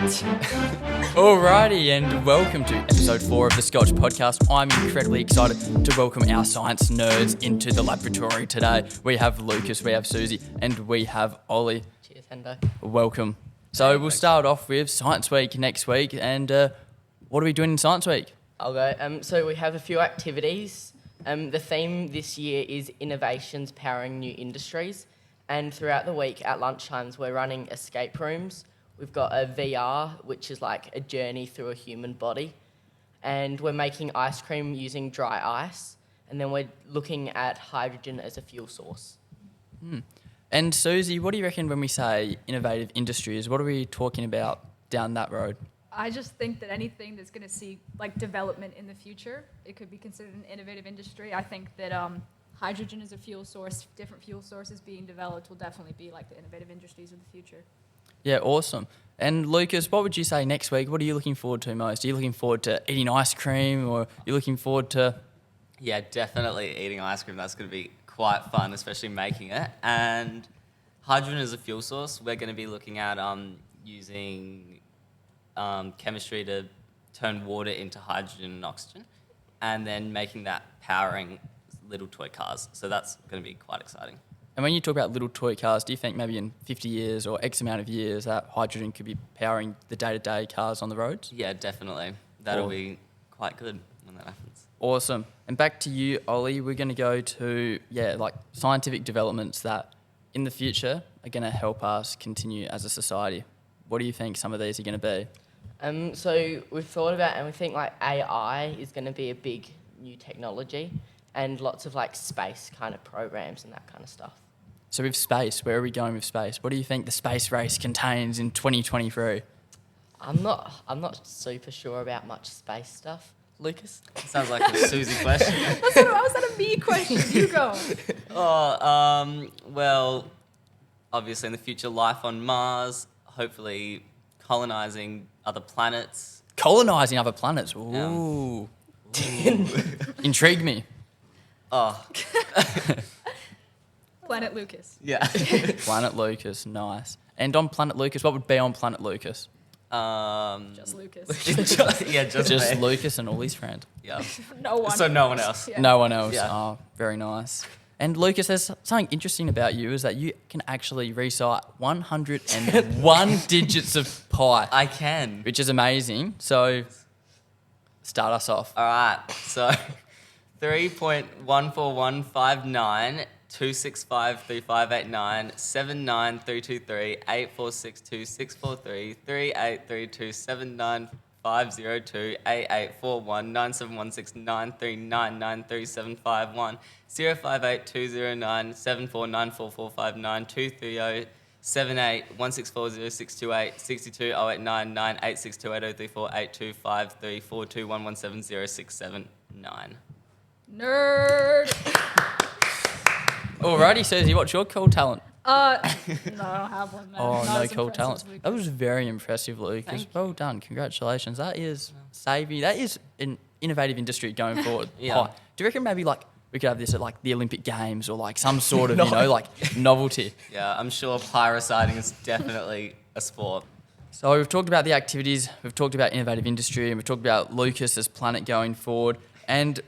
Alrighty, and welcome to episode 4 of the Scotch podcast. I'm incredibly excited to welcome our science nerds into the laboratory today. We have Lucas, we have Susie, and we have Ollie. Cheers, Hendo. Welcome. So we'll start off with Science Week next week, and what are we doing in Science Week? I'll go. So we have a few activities. The theme this year is innovations powering new industries. And throughout the week at lunchtimes, we're running escape rooms. We've got a VR, which is like a journey through a human body. And we're making ice cream using dry ice. And then we're looking at hydrogen as a fuel source. And Susie, what do you reckon when we say innovative industries? What are we talking about down that road? I just think that anything that's going to see like development in the future, it could be considered an innovative industry. I think that hydrogen as a fuel source, different fuel sources being developed will definitely be like the innovative industries of the future. Yeah, awesome. And Lucas, what would you say next week? What are you looking forward to most? Are you looking forward to eating ice cream, or are you looking forward to... Yeah, definitely eating ice cream. That's going to be quite fun, especially making it. And hydrogen as a fuel source, we're going to be looking at using chemistry to turn water into hydrogen and oxygen, and then making that powering little toy cars. So that's going to be quite exciting. And when you talk about little toy cars, do you think maybe in 50 years or X amount of years that hydrogen could be powering the day-to-day cars on the roads? Yeah, definitely. That'll be quite good when that happens. Awesome. And back to you, Ollie. We're going to go to, like scientific developments that in the future are going to help us continue as a society. What do you think some of these are going to be? So we've thought about, and we think like AI is going to be a big new technology, and lots of like space kind of programs and that kind of stuff. So with space, where are we going with space? What do you think the space race contains in 2023? I'm not super sure about much space stuff. Lucas? Sounds like a Susie question. How was that a me question? You go. Well, obviously in the future, life on Mars, hopefully colonising other planets. Colonising other planets? Ooh. Intrigue me. Oh. Planet Lucas. Yeah. Planet Lucas, nice. And on Planet Lucas, what would be on Planet Lucas? Just Lucas. Just me. Lucas and all his friends. Yeah. No one. So no one else. Yeah. No one else. Yeah. Oh, very nice. And Lucas, there's something interesting about you is that you can actually recite 101 digits of pi. I can. Which is amazing. So, start us off. All right. So 3.14159 265 3589 79323 8462 643 3832 79502 8841 9716 939 93751 058 209 7494459 230 78 164 0628 62 089 986 28034 8253 42 0679. Nerd. Alrighty, Susie, what's your cool talent? No, I don't have one. Man. Oh, Not no as cool impressive talents. as Lucas. That was very impressive, Lucas. Thank you. Well done. Congratulations. That is savvy. That is an innovative industry going forward. Yeah. Pi. Do you reckon maybe like we could have this at like the Olympic Games or like some sort of, like novelty? Yeah, I'm sure parasailing is definitely a sport. So we've talked about the activities, we've talked about innovative industry, and we've talked about Lucas as Planet going forward. And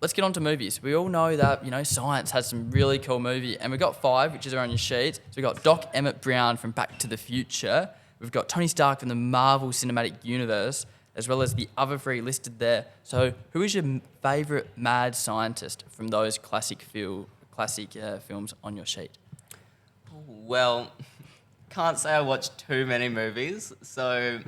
let's get on to movies. We all know that, science has some really cool movie. And we've got 5, which is on your sheet. So we've got Doc Emmett Brown from Back to the Future. We've got Tony Stark from the Marvel Cinematic Universe, as well as the other 3 listed there. So who is your favourite mad scientist from those classic films on your sheet? Well, can't say I watched too many movies, so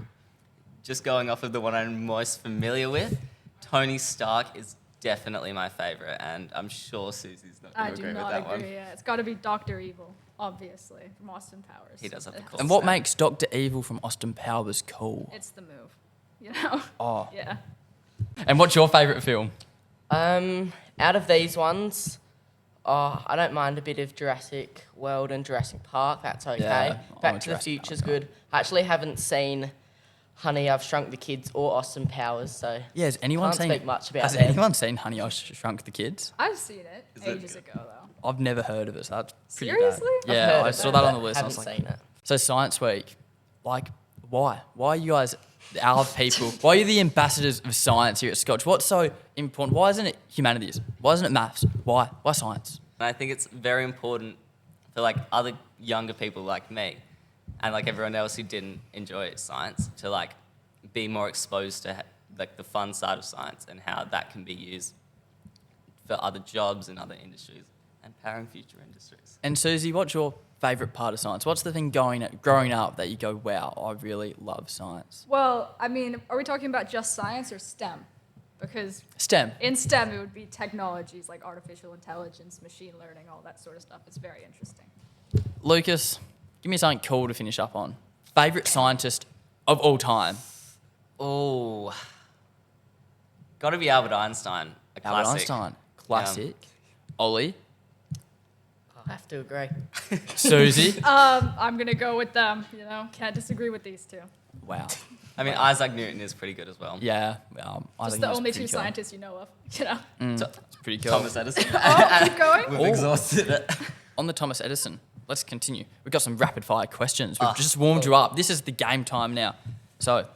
just going off of the one I'm most familiar with, Tony Stark is definitely my favourite, and I'm sure Susie's not I going to do agree with not that agree. one. Yeah, it's got to be Dr. Evil, obviously, from Austin Powers. He does have the cool And what snap. makes Dr. Evil from Austin Powers cool? It's the move, you know. Oh. Yeah. And what's your favourite film? Out of these ones, I don't mind a bit of Jurassic World and Jurassic Park. That's okay. Yeah, I'm Back a to the Jurassic Future's Park good. I actually haven't seen Honey, I've Shrunk the Kids or Austin Powers, so Yeah, has anyone can't seen? speak much about Has them. anyone seen Honey, I Shrunk the Kids? I've seen it Is it ages good? ago, though. I've never heard of it. So that's pretty Seriously? bad. I've Yeah, heard I of saw it, that on but the list. I haven't was like, seen it. so Science Week, like, Why? Why are you guys our people? Why are you the ambassadors of science here at Scotch? What's so important? Why isn't it humanities? Why isn't it maths? Why? Why science? And I think it's very important for like other younger people like me and like everyone else who didn't enjoy science to like be more exposed to like the fun side of science and how that can be used for other jobs and other industries and powering future industries. And Susie, what's your favourite part of science? What's the thing growing up that you go, wow, I really love science? Well, I mean, are we talking about just science or STEM? Because STEM. in STEM, it would be technologies like artificial intelligence, machine learning, all that sort of stuff. It's very interesting. Lucas, give me something cool to finish up on. Favourite scientist of all time? Oh, got to be Albert Einstein. A Albert classic. Einstein. Classic. Ollie. I have to agree. Susie. I'm going to go with them. Can't disagree with these two. Wow. I mean, Isaac Newton is pretty good as well. Yeah. I Just think the that's only pretty two cool. scientists you know of. It's pretty cool. Thomas Edison. Oh, keep going. We've Oh. exhausted it. On the Thomas Edison, let's continue. We've got some rapid fire questions. We've just warmed you up. This is the game time now. So,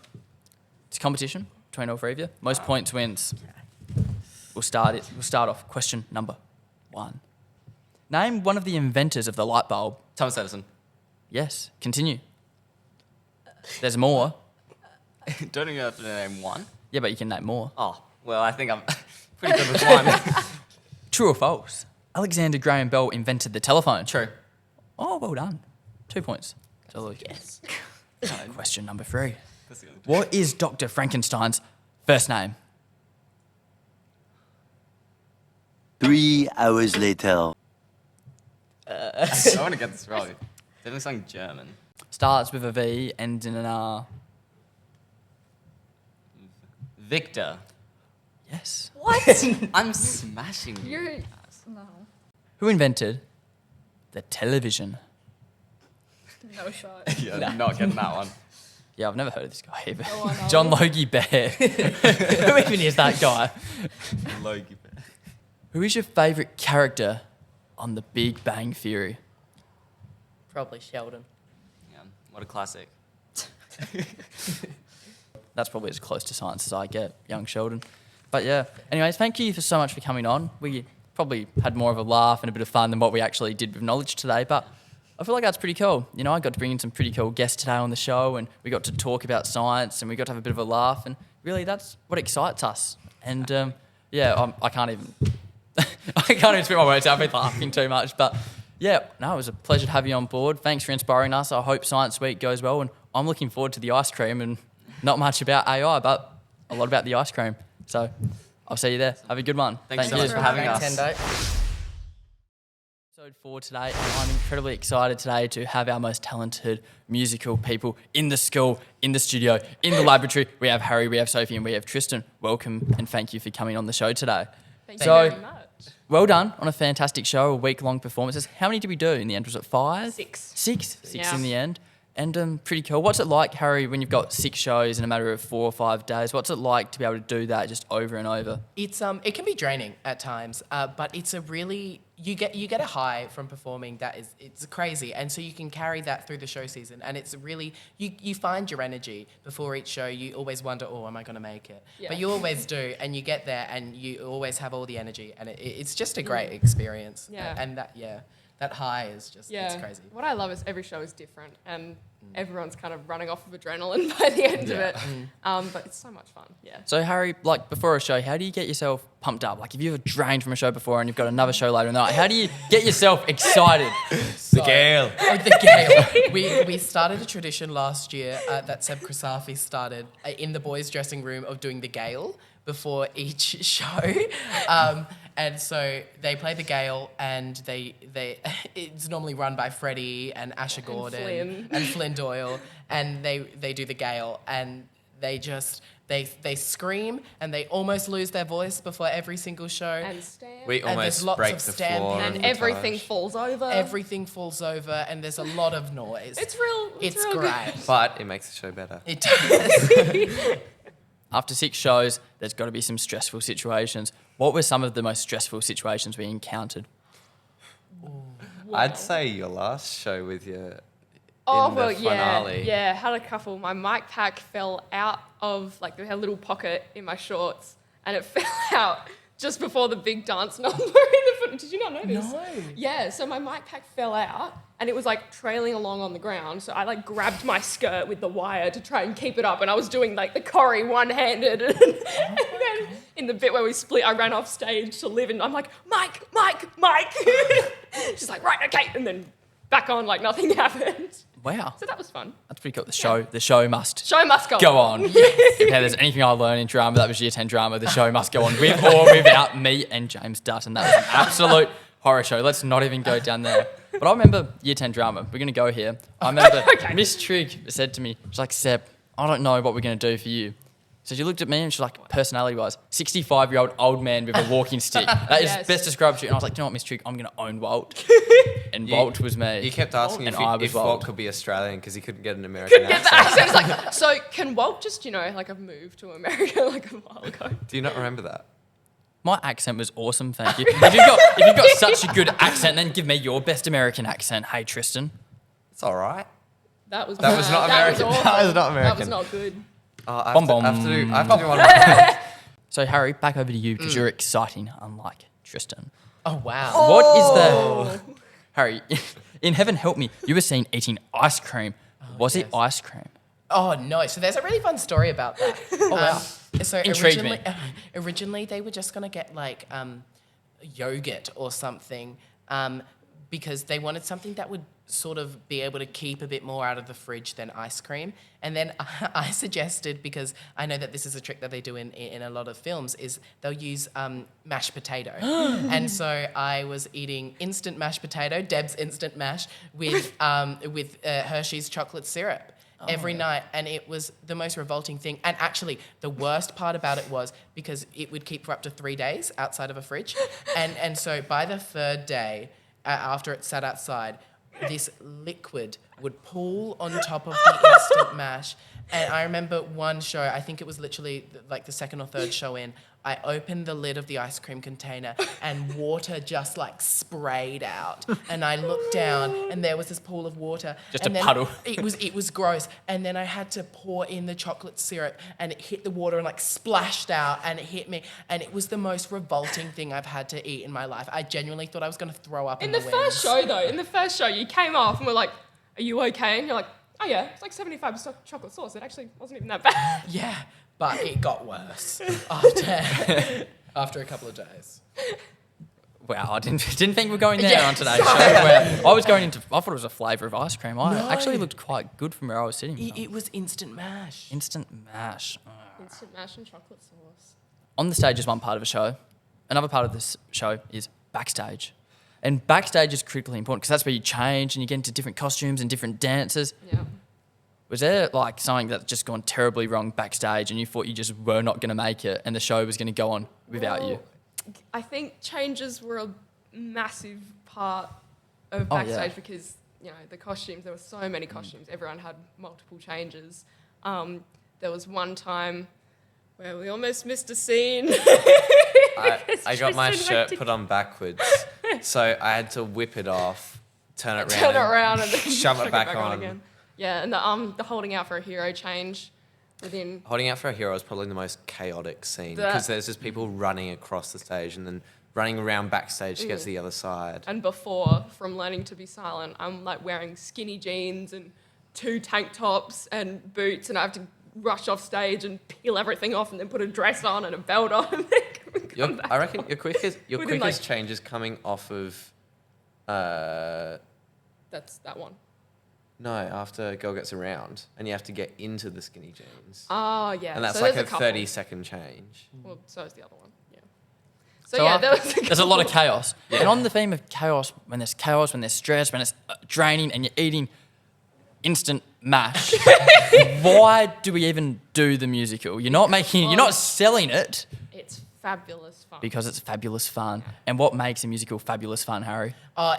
it's a competition between all three of you. Most points wins. We'll start off. Question number 1. Name one of the inventors of the light bulb. Thomas Edison. Yes, continue. There's more. Don't even have to name one. Yeah, but you can name more. Oh, well, I think I'm pretty good with one. True or false? Alexander Graham Bell invented the telephone. True. Oh, well done. 2 points. to Lucas. Question number 3. What is Dr. Frankenstein's first name? 3 hours later. I want to get this wrong. Definitely something German. Starts with a V, ends in an R. Victor. Yes. What? I'm smashing you. You're no, Who invented the television? no shot. Yeah, not getting that one. Yeah, I've never heard of this guy either. Go on, John Ollie. Logie Bear. Who even is that guy? Logie. Who is your favourite character on The Big Bang Theory? Probably Sheldon. Yeah, what a classic. That's probably as close to science as I get, young Sheldon. But yeah, anyways, thank you so much for coming on. We probably had more of a laugh and a bit of fun than what we actually did with knowledge today, but I feel like that's pretty cool. You know, I got to bring in some pretty cool guests today on the show, and we got to talk about science, and we got to have a bit of a laugh, and really that's what excites us. And I can't even spit my words out. I've been laughing too much, but yeah, no, it was a pleasure to have you on board. Thanks for inspiring us. I hope Science Week goes well, and I'm looking forward to the ice cream, and not much about AI, but a lot about the ice cream. So I'll see you there. Have a good one. Thanks so you. much for having us. Nintendo. Episode 4 today, and I'm incredibly excited today to have our most talented musical people in the school, in the studio, in the laboratory. We have Harry, we have Sophie, and we have Trystan. Welcome, and thank you for coming on the show today. Thank So- you very much. Well done on a fantastic show, a week-long performances. How many did we do in the end? Was it 5? 6. 6 Yeah. in the end. And pretty cool. What's it like, Harry, when you've got 6 shows in a matter of 4 or 5 days? What's it like to be able to do that just over and over? It's it can be draining at times, but it's a really you get a high from performing that is it's crazy, and so you can carry that through the show season, and it's really you find your energy before each show. You always wonder, oh, am I going to make it? Yeah. But you always do, and you get there, and you always have all the energy, and it's just a great experience. Yeah. And that high is just it's crazy. What I love is every show is different and everyone's kind of running off of adrenaline by the end of it. But it's so much fun. Yeah. So, Harry, like before a show, how do you get yourself pumped up? Like, if you've drained from a show before and you've got another show later in the night, how do you get yourself excited? The Gale. Oh, the Gale. We started a tradition last year that Seb Krisafi started in the boys' dressing room of doing the Gale before each show. And so they play the Gale, and it's normally run by Freddie and Asher Gordon Flynn. and Flynn Doyle, and they do the Gale, and they scream, and they almost lose their voice before every single show. And stand. We And there's almost lots break of the stampede. floor. And of everything Taj. falls over. Everything falls over, and there's a lot of noise. It's real. It's real great. Good. But it makes the show better. It does. After 6 shows, there's got to be some stressful situations. What were some of the most stressful situations we encountered? I'd say your last show with your Oh, in well, the finale. yeah, had a couple. My mic pack fell out of, like, they had a little pocket in my shorts, and it fell out just before the big dance number in the foot. Did you not know this? No. Yeah, so my mic pack fell out, and it was, like, trailing along on the ground, so I, like, grabbed my skirt with the wire to try and keep it up, and I was doing, like, the Corrie one-handed, and then in the bit where we split, I ran off stage to live, and I'm like, Mike! She's like, right, okay, and then back on like nothing happened. Wow. So that was fun. That's pretty cool. The show must Show must go go on. If there's anything I learned in drama, that was year 10 drama. The show must go on with or without me and James Dutton. That was an absolute horror show. Let's not even go down there. But I remember year 10 drama. We're going to go here. I remember Miss Trigg said to me, she's like, Seb, I don't know what we're going to do for you. So she looked at me and she's like, personality-wise, 65-year-old old man with a walking stick. That is Yes. best describes you. And I was like, do you know what, Miss Trigg, I'm going to own Walt. And Walt was me. You kept asking And I was if Walt. Walt could be Australian because he couldn't get an American Get the accent. accent. It's like, so can Walt just, like have moved to America like a while ago? Do you not remember that? My accent was awesome, thank you. If you've got such a good accent, then give me your best American accent. Hey, Tristan. It's all right. That was That was not American. awful. That was not That American. was not good. I Bom bom. have to do one more. So, Harry, back over to you because you're exciting, unlike Tristan. Oh, wow. What is the... Harry, in heaven help me, you were seen eating ice cream. Was it yes. ice cream? Oh, no. So there's a really fun story about that. Oh, wow. So Intrigued me. originally, they were just going to get, like, yogurt or something because they wanted something that would sort of be able to keep a bit more out of the fridge than ice cream. And then I suggested, because I know that this is a trick that they do in a lot of films, is they'll use mashed potato. And so I was eating instant mashed potato, Deb's instant mash, with Hershey's chocolate syrup every night. And it was the most revolting thing. And actually, the worst part about it was because it would keep for up to 3 days outside of a fridge. And so by the third day, after it sat outside, this liquid would pool on top of the instant mash. And I remember one show, I think it was literally like the second or third show in, I opened the lid of the ice cream container and water just like sprayed out. And I looked down and there was this pool of water. Just and a then puddle. It was gross. And then I had to pour in the chocolate syrup and it hit the water and like splashed out and it hit me. And it was the most revolting thing I've had to eat in my life. I genuinely thought I was going to throw up In in the wings. first show, though, you came off and were like, are you okay? And you're like, oh yeah, it's like 75% chocolate sauce. It actually wasn't even that bad. Yeah, but it got worse after a couple of days. Wow, I didn't think we were going there Yeah, on today's show. Where I thought it was a flavour of ice cream. I actually looked quite good from where I was sitting. It was instant mash. Instant mash. Instant mash and chocolate sauce. On the stage is one part of a show. Another part of this show is backstage. And backstage is critically important because that's where you change and you get into different costumes and different dances. Yeah. Was there like something that's just gone terribly wrong backstage and you thought you just were not going to make it and the show was going to go on without you? I think changes were a massive part of Oh, yeah. backstage because, the costumes, there were so many costumes. Everyone had multiple changes. There was one time where we almost missed a scene. I got my Tristan shirt went put on backwards, so I had to whip it off, turn it around and then shove chuck it back on. again. Yeah, and the holding out for a hero change within. Holding out for a hero is probably the most chaotic scene That- because there's just people running across the stage and then running around backstage to get to the other side. And before, from learning to be silent, I'm like wearing skinny jeans and 2 tank tops and boots, and I have to rush off stage and peel everything off and then put a dress on and a belt on and then come back I reckon on. your quickest Within, like- change is coming off of That's that one. no, after Girl Gets Around and you have to get into the skinny jeans. Oh, yeah. And that's so like there's a couple. 30-second change. Well, so is the other one, yeah. So yeah, there was there's a lot of chaos. And on the theme of chaos, when there's stress, when it's draining and you're eating instant mash, why do we even do the musical? You're not selling it It's fabulous fun. because it's fabulous fun. And what makes a musical fabulous fun, Harry?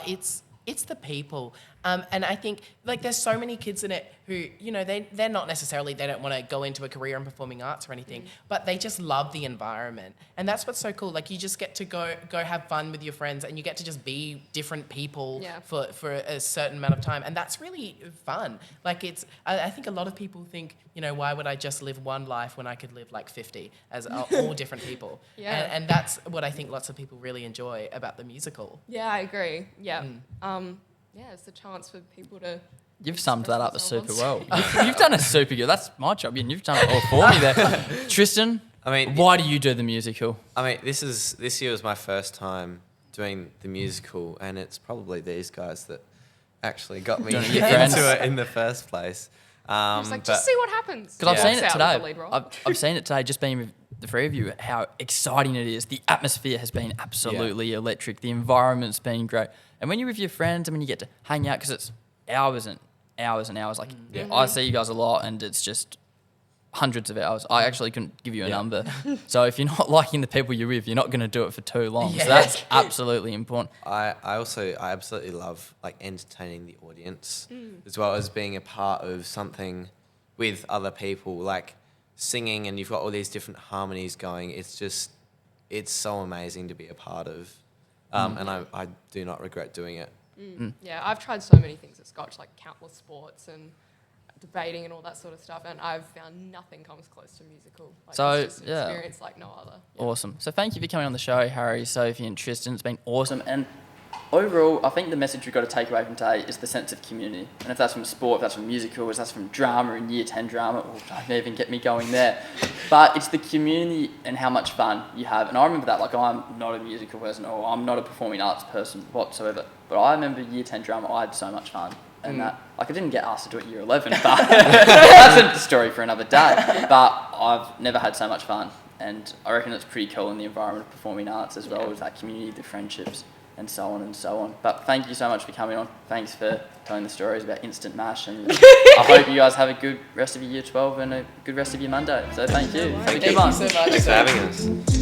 It's the people. And I think like there's so many kids in it who, you know, they're not necessarily, they don't want to go into a career in performing arts or anything, but they just love the environment. And that's what's so cool. Like you just get to go have fun with your friends and you get to just be different people for a certain amount of time. And that's really fun. Like I think a lot of people think, you know, why would I just live one life when I could live like 50 as all different people? And that's what I think lots of people really enjoy about the musical. Yeah, I agree. Yeah. Yeah, it's the chance for people to... You've summed that up super well. You've done it super good. That's my job, and you've done it all for me there. Tristan, I mean, why do you do the musical? I mean, this year was my first time doing the musical, and it's probably these guys that actually got me Doing it with into friends. it in the first place. It's like, just see what happens. Because I've seen it Walks out with the today. lead role. I've seen it today, just being with the three of you, how exciting it is. The atmosphere has been absolutely electric. The environment's been great. And when you're with your friends, I mean, you get to hang out because it's hours and hours and hours. Like, I see you guys a lot, and it's just hundreds of hours. I actually couldn't give you a number. So if you're not liking the people you're with, you're not going to do it for too long. So that's absolutely important. I absolutely love like entertaining the audience as well as being a part of something with other people, like singing, and you've got all these different harmonies going. It's so amazing to be a part of. And I do not regret doing it. Yeah, I've tried so many things at Scotch, like countless sports and debating and all that sort of stuff, and I've found nothing comes close to musical. Like, So, it's just an experience like no other. Awesome. So thank you for coming on the show, Harry, Sophie and Tristan. It's been awesome. And overall, I think the message we've got to take away from today is the sense of community. And if that's from sport, if that's from musical, if that's from drama and year 10 drama, don't even get me going there. But it's the community and how much fun you have. And I remember that, like, I'm not a musical person or I'm not a performing arts person whatsoever. But I remember year 10 drama, I had so much fun. And that, like, I didn't get asked to do it year 11, but that's a story for another day. But I've never had so much fun. And I reckon it's pretty cool in the environment of performing arts as well, with that community, the friendships, and so on and so on. But thank you so much for coming on. Thanks for telling the stories about Instant Mash. And I hope you guys have a good rest of your year 12 and a good rest of your Monday. So thank you. Thank you so much. Thanks for having us.